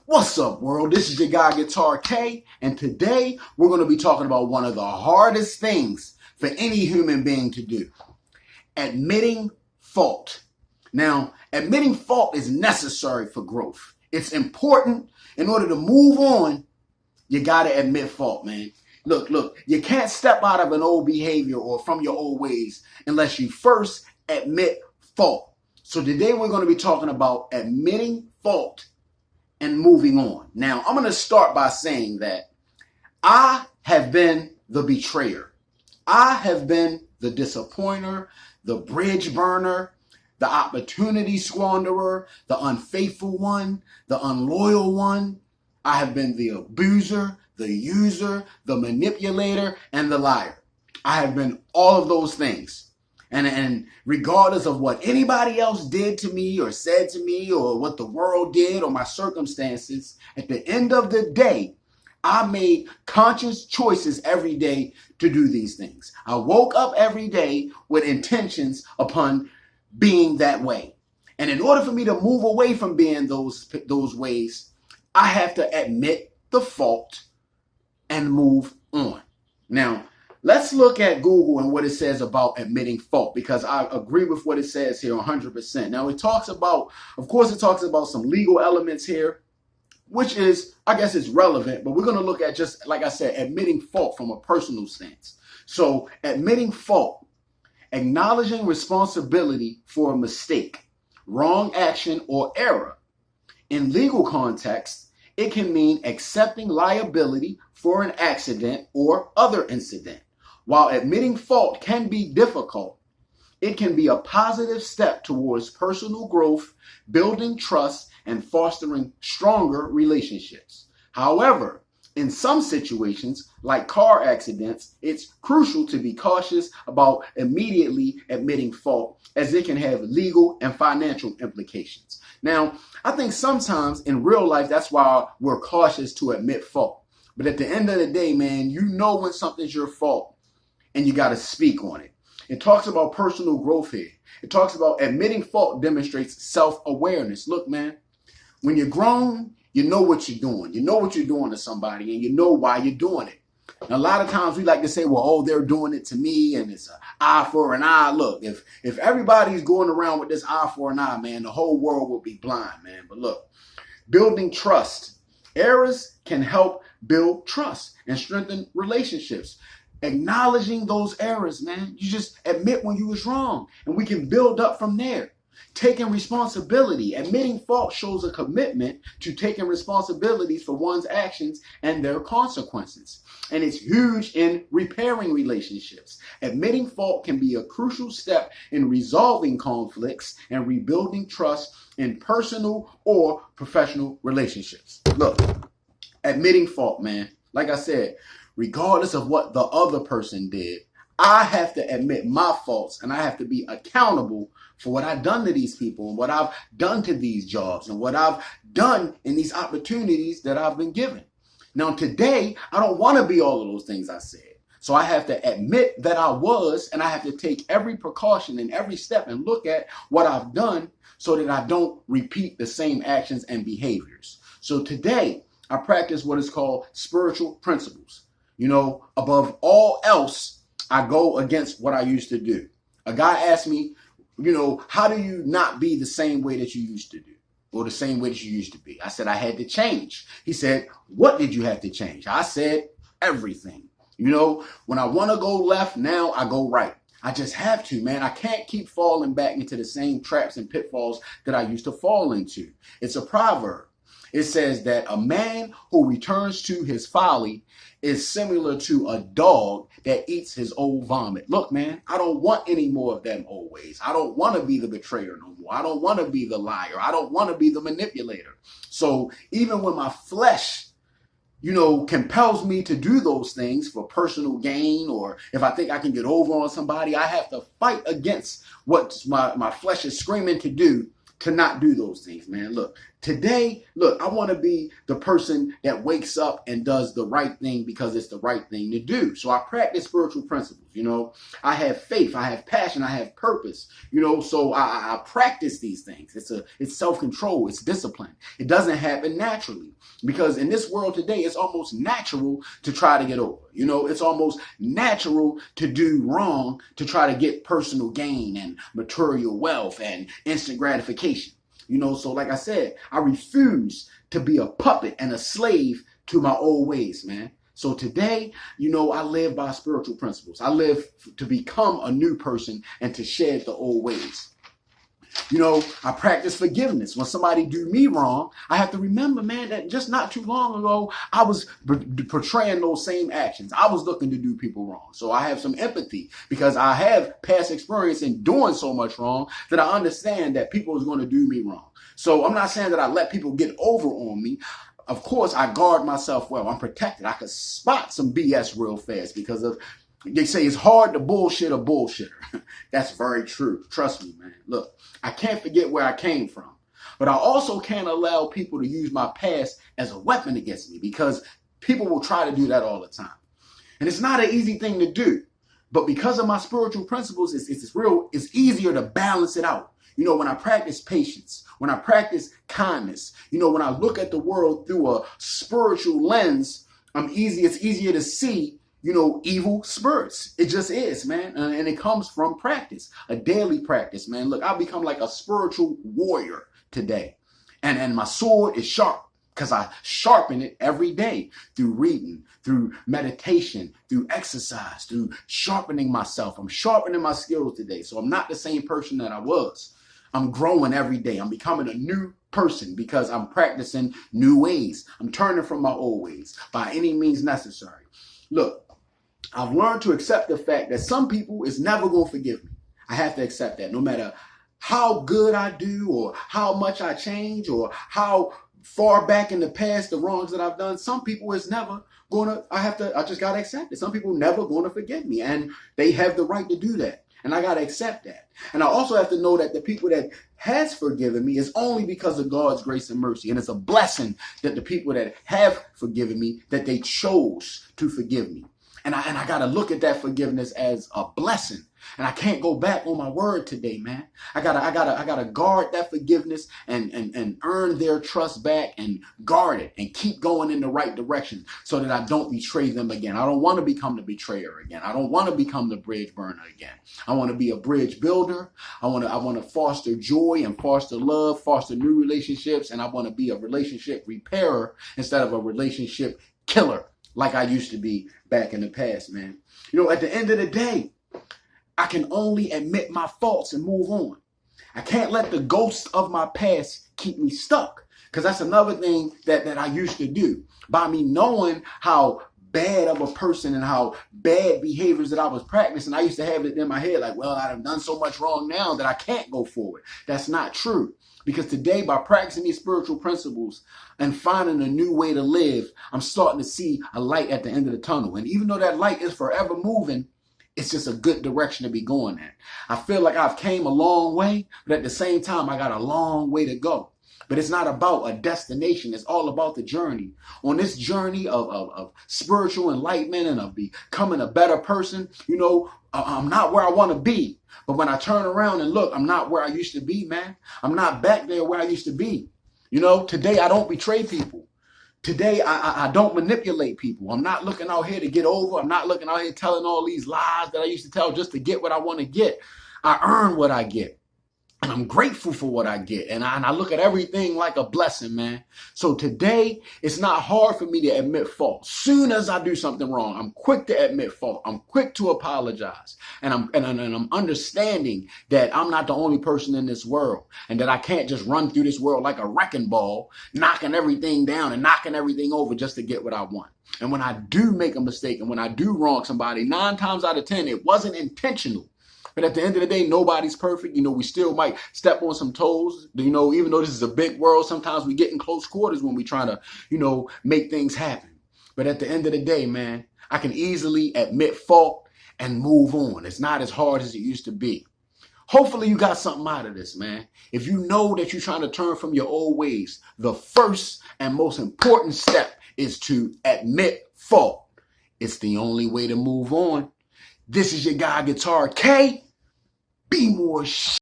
What's up, world? This is your guy, Guitar K, and today we're going to be talking about one of the hardest things for any human being to do: admitting fault. Now, admitting fault is necessary for growth. It's important. In order to move on, you got to admit fault, man. Look, you can't step out of an old behavior or from your old ways unless you first admit fault. So today we're going to be talking about admitting fault and moving on. Now, I'm going to start by saying that I have been the betrayer. I have been the disappointer, the bridge burner, the opportunity squanderer, the unfaithful one, the unloyal one. I have been the abuser, the user, the manipulator, and the liar. I have been all of those things. And regardless of what anybody else did to me or said to me or what the world did or my circumstances, at the end of the day, I made conscious choices every day to do these things. I woke up every day with intentions upon being that way. And in order for me to move away from being those ways, I have to admit the fault and move on. Now, let's look at Google and what it says about admitting fault, because I agree with what it says here 100%. Now, it talks about some legal elements here, which is, I guess it's relevant, but we're going to look at, just like I said, admitting fault from a personal stance. So admitting fault, acknowledging responsibility for a mistake, wrong action, or error. In legal context, it can mean accepting liability for an accident or other incident. While admitting fault can be difficult, it can be a positive step towards personal growth, building trust, and fostering stronger relationships. However, in some situations, like car accidents, it's crucial to be cautious about immediately admitting fault, as it can have legal and financial implications. Now, I think sometimes in real life, that's why we're cautious to admit fault. But at the end of the day, man, you know when something's your fault and you got to speak on it. It talks about personal growth here. It talks about admitting fault demonstrates self-awareness. Look, man, when you're grown, you know what you're doing. You know what you're doing to somebody, and you know why you're doing it. And a lot of times we like to say, well, oh, they're doing it to me, and it's an eye for an eye. Look, if everybody's going around with this eye for an eye, man, the whole world will be blind, man. But look, building trust. Errors can help build trust and strengthen relationships. Acknowledging those errors, man. You just admit when you was wrong, and we can build up from there. Taking responsibility. Admitting fault shows a commitment to taking responsibilities for one's actions and their consequences. And it's huge in repairing relationships. Admitting fault can be a crucial step in resolving conflicts and rebuilding trust in personal or professional relationships. Look, admitting fault, man. Like I said, regardless of what the other person did, I have to admit my faults, and I have to be accountable for what I've done to these people and what I've done to these jobs and what I've done in these opportunities that I've been given. Now, today, I don't want to be all of those things I said. So I have to admit that I was, and I have to take every precaution and every step and look at what I've done so that I don't repeat the same actions and behaviors. So today, I practice what is called spiritual principles. You know, above all else, I go against what I used to do. A guy asked me, you know, how do you not be the same way that you used to do, or the same way that you used to be? I said, I had to change. He said, what did you have to change? I said, everything. You know, when I want to go left, now I go right. I just have to, man. I can't keep falling back into the same traps and pitfalls that I used to fall into. It's a proverb. It says that a man who returns to his folly is similar to a dog that eats his old vomit. Look, man, I don't want any more of them old ways. I don't want to be the betrayer no more. I don't want to be the liar. I don't want to be the manipulator. So even when my flesh, you know, compels me to do those things for personal gain, or if I think I can get over on somebody, I have to fight against what my flesh is screaming to do, to not do those things, man. Look, Today, look, I want to be the person that wakes up and does the right thing because it's the right thing to do. So I practice spiritual principles. I have faith, I have passion, I have purpose. So I practice these things. It's self-control, it's discipline. It doesn't happen naturally because in this world today, it's almost natural to try to get over. It's almost natural to do wrong to try to get personal gain and material wealth and instant gratification. So like I said, I refuse to be a puppet and a slave to my old ways, man. So today, I live by spiritual principles. I live to become a new person and to shed the old ways. I practice forgiveness. When somebody do me wrong, I have to remember, man, that just not too long ago, I was portraying those same actions. I was looking to do people wrong. So I have some empathy because I have past experience in doing so much wrong that I understand that people is going to do me wrong. So I'm not saying that I let people get over on me. Of course, I guard myself well. I'm protected. I could spot some BS real fast because they say it's hard to bullshit a bullshitter. That's very true. Trust me, man. Look, I can't forget where I came from, but I also can't allow people to use my past as a weapon against me because people will try to do that all the time. And it's not an easy thing to do, but because of my spiritual principles, it's easier to balance it out. When I practice patience, when I practice kindness, when I look at the world through a spiritual lens, it's easier to see evil spirits. It just is, man. And it comes from practice, a daily practice, man. Look, I've become like a spiritual warrior today. And my sword is sharp because I sharpen it every day through reading, through meditation, through exercise, through sharpening myself. I'm sharpening my skills today. So I'm not the same person that I was. I'm growing every day. I'm becoming a new person because I'm practicing new ways. I'm turning from my old ways by any means necessary. Look, I've learned to accept the fact that some people is never going to forgive me. I have to accept that no matter how good I do or how much I change or how far back in the past the wrongs that I've done, some people is never going to, I just got to accept it. Some people never going to forgive me and they have the right to do that. And I got to accept that. And I also have to know that the people that has forgiven me is only because of God's grace and mercy. And it's a blessing that the people that have forgiven me, that they chose to forgive me. And I got to look at that forgiveness as a blessing. And I can't go back on my word today, man. I gotta guard that forgiveness and earn their trust back and guard it and keep going in the right direction so that I don't betray them again. I don't want to become the betrayer again. I don't want to become the bridge burner again. I want to be a bridge builder. I want to foster joy and foster love, foster new relationships, and I want to be a relationship repairer instead of a relationship killer like I used to be back in the past, man. At the end of the day, I can only admit my faults and move on. I can't let the ghosts of my past keep me stuck because that's another thing that I used to do. By me knowing how bad of a person and how bad behaviors that I was practicing, I used to have it in my head like, well, I've done so much wrong now that I can't go forward. That's not true. Because today, by practicing these spiritual principles and finding a new way to live, I'm starting to see a light at the end of the tunnel. And even though that light is forever moving, it's just a good direction to be going at. I feel like I've came a long way, but at the same time, I got a long way to go. But it's not about a destination. It's all about the journey. On this journey of spiritual enlightenment and of becoming a better person, I'm not where I want to be. But when I turn around and look, I'm not where I used to be, man. I'm not back there where I used to be. Today I don't betray people. Today I don't manipulate people. I'm not looking out here to get over. I'm not looking out here telling all these lies that I used to tell just to get what I want to get. I earn what I get. And I'm grateful for what I get. And I look at everything like a blessing, man. So today, it's not hard for me to admit fault. Soon as I do something wrong, I'm quick to admit fault. I'm quick to apologize. And I'm understanding that I'm not the only person in this world. And that I can't just run through this world like a wrecking ball, knocking everything down and knocking everything over just to get what I want. And when I do make a mistake and when I do wrong somebody, 9 times out of 10, it wasn't intentional. But at the end of the day, nobody's perfect. We still might step on some toes. Even though this is a big world, sometimes we get in close quarters when we trying to, make things happen. But at the end of the day, man, I can easily admit fault and move on. It's not as hard as it used to be. Hopefully you got something out of this, man. If you know that you're trying to turn from your old ways, the first and most important step is to admit fault. It's the only way to move on. This is your guy, Guitar K. Be more